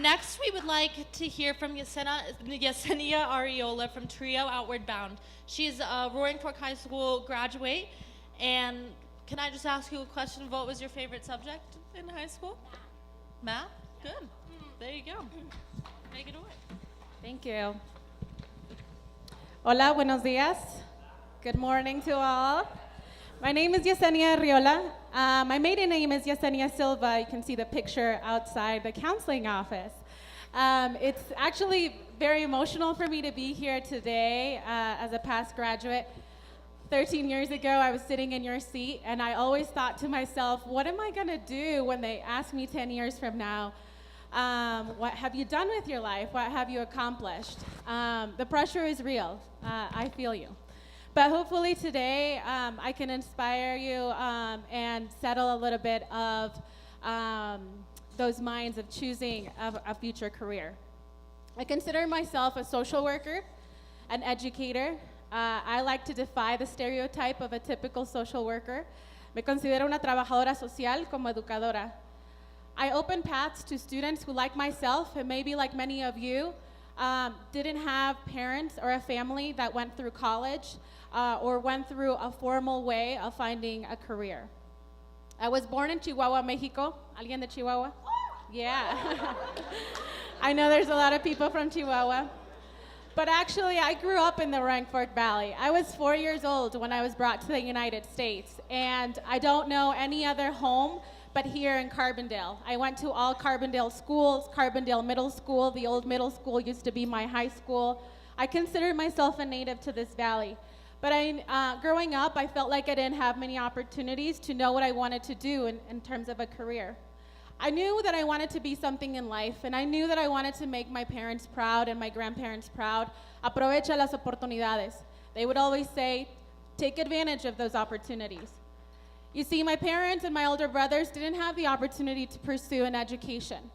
Next, we would like to hear from Yesenia Arreola from Trio Outward Bound. She's a Roaring Fork High School graduate. And can I just ask you a question? What was your favorite subject in high school? Math? Good. There you go. Take it away. Thank you. Hola, buenos días. Good morning to all. My name is Yesenia Arreola. My maiden name is Yesenia Silva. You can see the picture outside the counseling office. It's actually very emotional for me to be here today as a past graduate. 13 years ago, I was sitting in your seat, and I always thought to myself, what am I going to do when they ask me 10 years from now, what have you done with your life? What have you accomplished? The pressure is real. I feel you. But hopefully today, I can inspire you and settle a little bit of those minds of choosing a future career. I consider myself a social worker, an educator. I like to defy the stereotype of a typical social worker. Me considero una trabajadora social como educadora. I open paths to students who, like myself, and maybe like many of you, didn't have parents or a family that went through college or went through a formal way of finding a career. I was born in Chihuahua, Mexico. ¿Alguien de Chihuahua? Yeah. I know there's a lot of people from Chihuahua. But actually, I grew up in the Roaring Fork Valley. I was 4 years old when I was brought to the United States, and I don't know any other home but here in Carbondale. I went to all Carbondale schools, Carbondale Middle School. The old middle school used to be my high school. I consider myself a native to this valley. But growing up, I felt like I didn't have many opportunities to know what I wanted to do in terms of a career. I knew that I wanted to be something in life, and I knew that I wanted to make my parents proud and my grandparents proud. Aprovecha las oportunidades. They would always say, take advantage of those opportunities. You see, my parents and my older brothers didn't have the opportunity to pursue an education.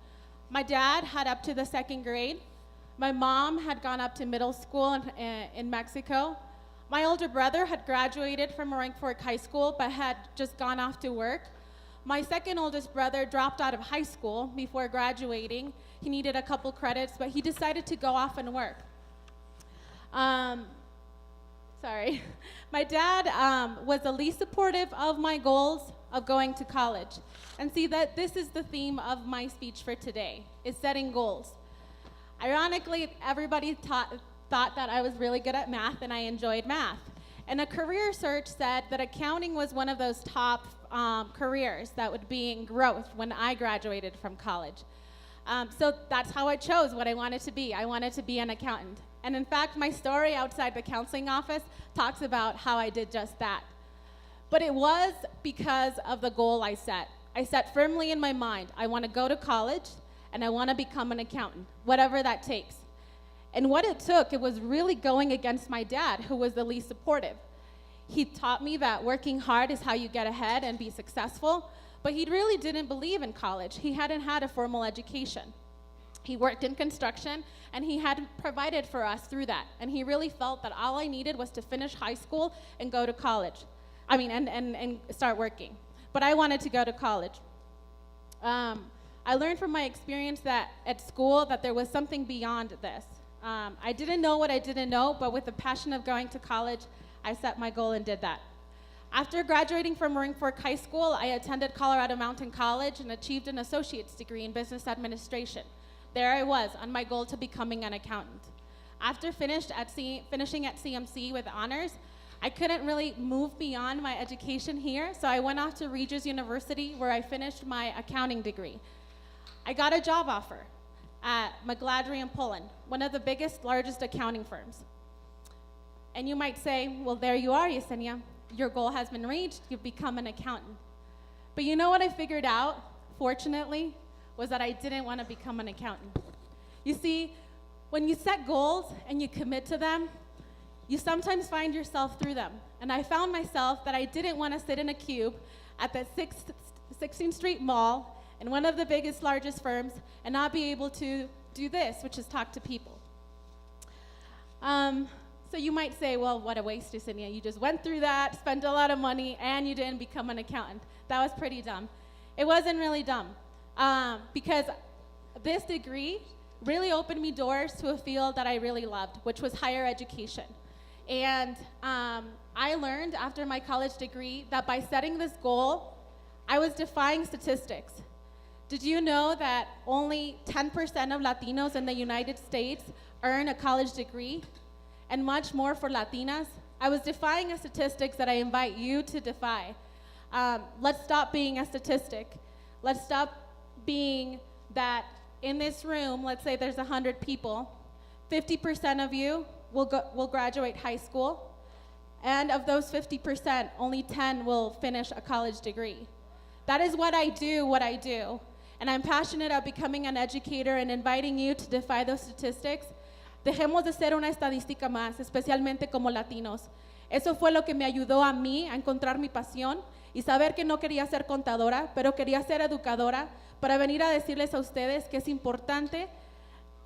My dad had up to the 2nd grade. My mom had gone up to middle school in Mexico. My older brother had graduated from Roaring Fork High School, but had just gone off to work. My second oldest brother dropped out of high school before graduating. He needed a couple credits, but he decided to go off and work. My dad was the least supportive of my goals of going to college. And see, that this is the theme of my speech for today, is setting goals. Ironically, everybody thought that I was really good at math and I enjoyed math. And a career search said that accounting was one of those top careers that would be in growth when I graduated from college. So that's how I chose what I wanted to be. I wanted to be an accountant. And in fact, my story outside the counseling office talks about how I did just that. But it was because of the goal I set. I set firmly in my mind, I want to go to college and I want to become an accountant, whatever that takes. And what it took, it was really going against my dad, who was the least supportive. He taught me that working hard is how you get ahead and be successful, but he really didn't believe in college. He hadn't had a formal education. He worked in construction, and he had provided for us through that. And he really felt that all I needed was to finish high school and go to college. And start working. But I wanted to go to college. I learned from my experience that at school that there was something beyond this. I didn't know what I didn't know, but with the passion of going to college, I set my goal and did that. After graduating from Roaring Fork High School, I attended Colorado Mountain College and achieved an associate's degree in business administration. There I was on my goal to becoming an accountant. After finishing at CMC with honors, I couldn't really move beyond my education here, so I went off to Regis University where I finished my accounting degree. I got a job offer at McGladrey in Poland, one of the biggest, largest accounting firms. And you might say, well, there you are, Yesenia. Your goal has been reached. You've become an accountant. But you know what I figured out, fortunately, was that I didn't want to become an accountant. You see, when you set goals and you commit to them, you sometimes find yourself through them. And I found myself that I didn't want to sit in a cube at the 16th Street Mall in one of the biggest, largest firms and not be able to do this, which is talk to people. So you might say, well, what a waste, Yesenia. You just went through that, spent a lot of money, and you didn't become an accountant. That was pretty dumb. It wasn't really dumb, because this degree really opened me doors to a field that I really loved, which was higher education. And I learned after my college degree that by setting this goal, I was defying statistics. Did you know that only 10% of Latinos in the United States earn a college degree? And much more for Latinas? I was defying a statistics that I invite you to defy. Let's stop being a statistic. Let's stop being that in this room, let's say there's 100 people, 50% of you will graduate high school, and of those 50%, only 10 will finish a college degree. That is what I do, and I'm passionate about becoming an educator and inviting you to defy those statistics. Dejemos de ser una estadística más, especialmente como latinos. Eso fue lo que me ayudó a mí a encontrar mi pasión y saber que no quería ser contadora, pero quería ser educadora para venir a decirles a ustedes que es importante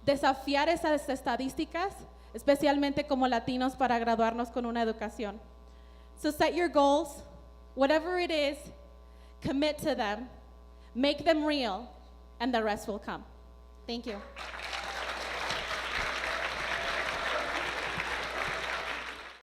desafiar esas estadísticas, especialmente como latinos, para graduarnos con una educación. So set your goals, whatever it is, commit to them, make them real, and the rest will come. Thank you.